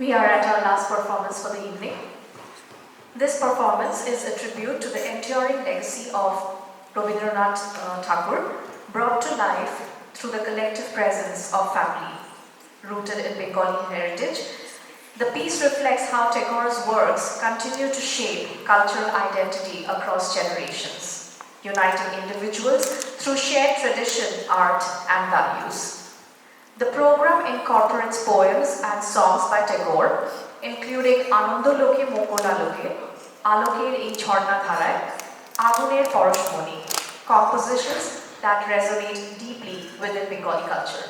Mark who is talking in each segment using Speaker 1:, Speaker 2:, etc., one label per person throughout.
Speaker 1: We are at our last performance for the evening. This performance is a tribute to the enduring legacy of Rabindranath Tagore, brought to life through the collective presence of family. Rooted in Bengali heritage, the piece reflects how Tagore's works continue to shape cultural identity across generations, uniting individuals through shared tradition, art, and values. The program incorporates poems and songs by Tagore, including Anando Loke Mokola Loke, Aloker Ei Jhorna Dharay, Aguner Poroshmoni, compositions that resonate deeply within Bengali culture.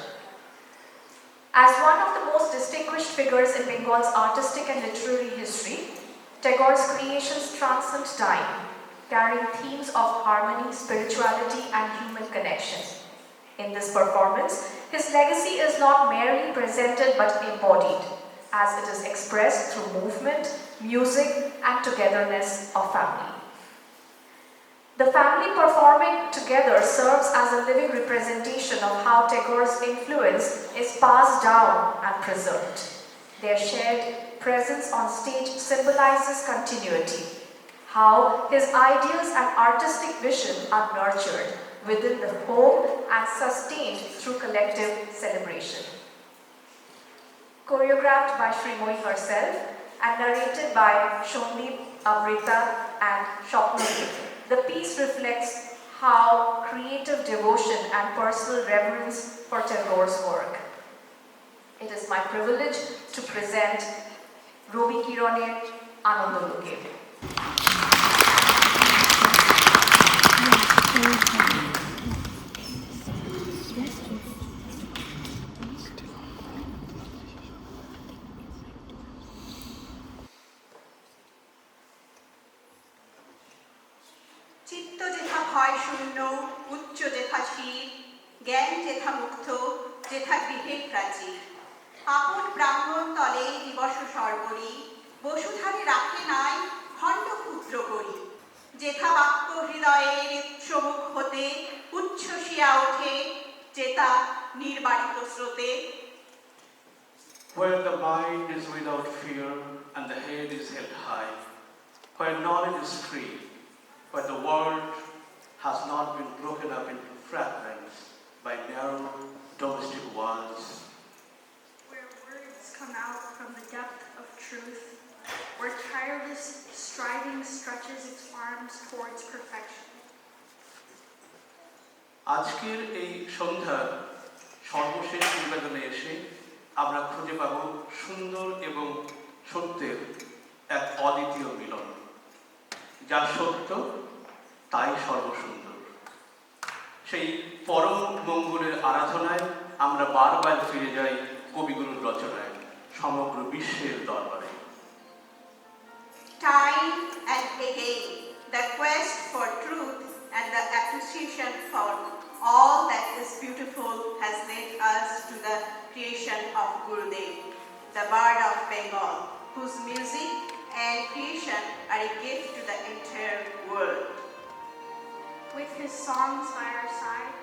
Speaker 1: As one of the most distinguished figures in Bengal's artistic and literary history, Tagore's creations transcend time, carrying themes of harmony, spirituality, and human connection. In this performance, his legacy is not merely presented but embodied, as it is expressed through movement, music, and togetherness of family. The family performing together serves as a living representation of how Tagore's influence is passed down and preserved. Their shared presence on stage symbolizes continuity, how his ideals and artistic vision are nurtured within the home and sustained through collective celebration. Choreographed by Srimoyee herself and narrated by Shondeep, Amrita, and Shopnali, the piece reflects how creative devotion and personal reverence for Tagore's work. It is my privilege to present Robi Kironer Anando Loke.
Speaker 2: চিত্ত যেথা ভয় শূন্য উচ্চ যেথা শির জ্ঞান যেথা মুক্ত যেথা গৃহের প্রাচীর আপন ব্রাহ্মণ তলে দিবস সর্বরী বসুধারে রাখে নাই খণ্ড ক্ষুদ্র করি যেথা বাক্য হৃদয়ের সমুখ হতে উচ্ছ্বসিয়া ওঠে চেতা নির্বারিত স্রোতে
Speaker 3: Where the mind is without fear and the head is held high, where knowledge is free, where the world has not been broken up into fragments by narrow domestic walls.
Speaker 4: Where words come out from the depth of truth, where tireless striving stretches its arms towards perfection.
Speaker 3: আজকের এই সন্ধ্যার সর্বশেষ নিবেদনে এসে আমরা খুঁজে পাব সুন্দর এবং সত্যের এক অদ্বিতীয় মিলন। যা সত্য তাই সর্বসুন্দর। সেই পরম মঙ্গলের আরাধনায় আমরা বারবার ফিরে যাই কবিগুরুর রচনায় সমগ্র বিশ্বের দরবারে।
Speaker 2: Time and again, the quest for truth and the appreciation for all that is beautiful has led us to the creation of Gurudev, the bird of Bengal, whose music and creation are a gift to the entire world.
Speaker 4: With his songs by our side,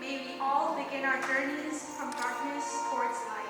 Speaker 4: may we all begin our journeys from darkness towards light.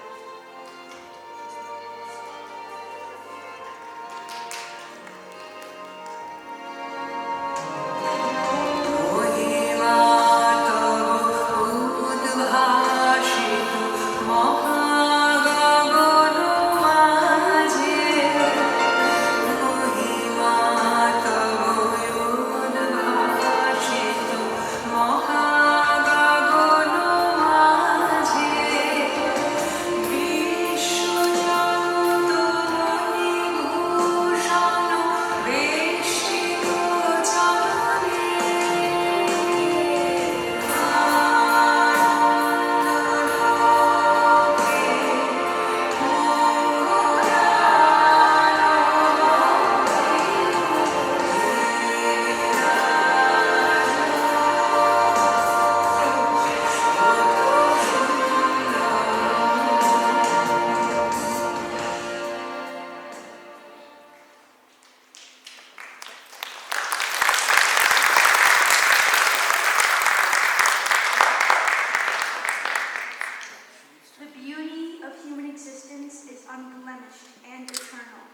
Speaker 4: The beauty of human existence is is unblemished and eternal.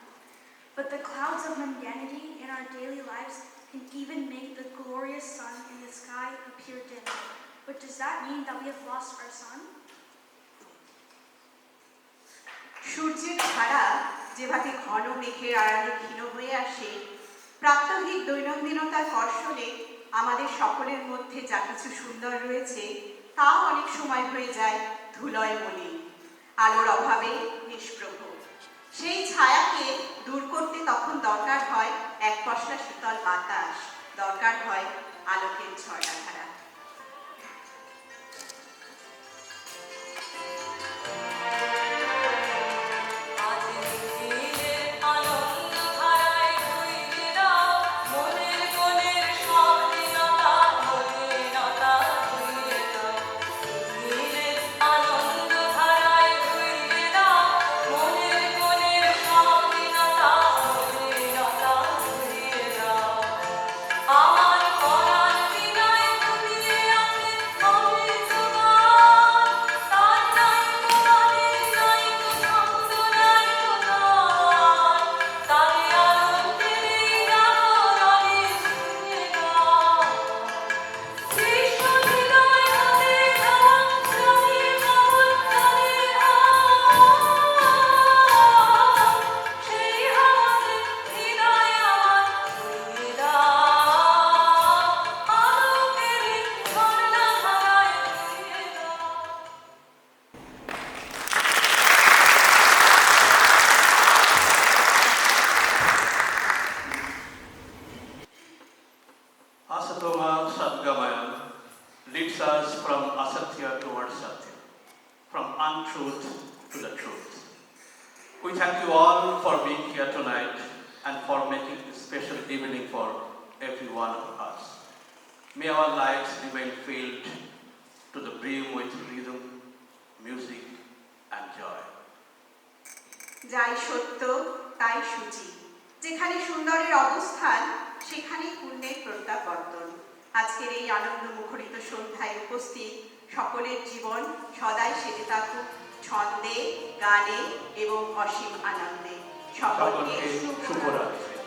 Speaker 4: But the clouds of mundanity in our daily lives can even make the glorious sun in the sky appear dim. But does that mean that we have lost our sun?
Speaker 2: সূর্যের ছায়া যেভাবে ঘন মেঘের আড়ালে ক্ষীণ হয়ে আসে, প্রাত্যহিক দৈনন্দিনতার কর্ষণে আমাদের সকলের মধ্যে যা কিছু সুন্দর রয়েছে তাও অনেক সময় হয়ে যায় ধুলোয় মলিন, আলোর অভাবে নিষ্প্রভ। সেই ছায়াকে দূর করতে তখন দরকার হয় এক পশলা শীতল বাতাস, দরকার হয় আলোকের ঝর্ণাধারা।
Speaker 3: Asatoma Sadgamaya leads us from asatya towards satya, from untruth to the truth. We thank you all for being here tonight and for making this special evening for every one of us. May our lives remain filled to the brim with rhythm, music and joy.
Speaker 2: যাই সত্য তাই সূচি, যেখানে সুন্দরের অবস্থান সেখানে পুণ্যের প্রত্যাবর্তন। আজকের এই আনন্দ মুখরিত সন্ধ্যায় উপস্থিত সকলের জীবন সদাই সেজে থাকুক ছন্দে, গানে এবং অসীম আনন্দে। সকলকে শুভরাত্রি।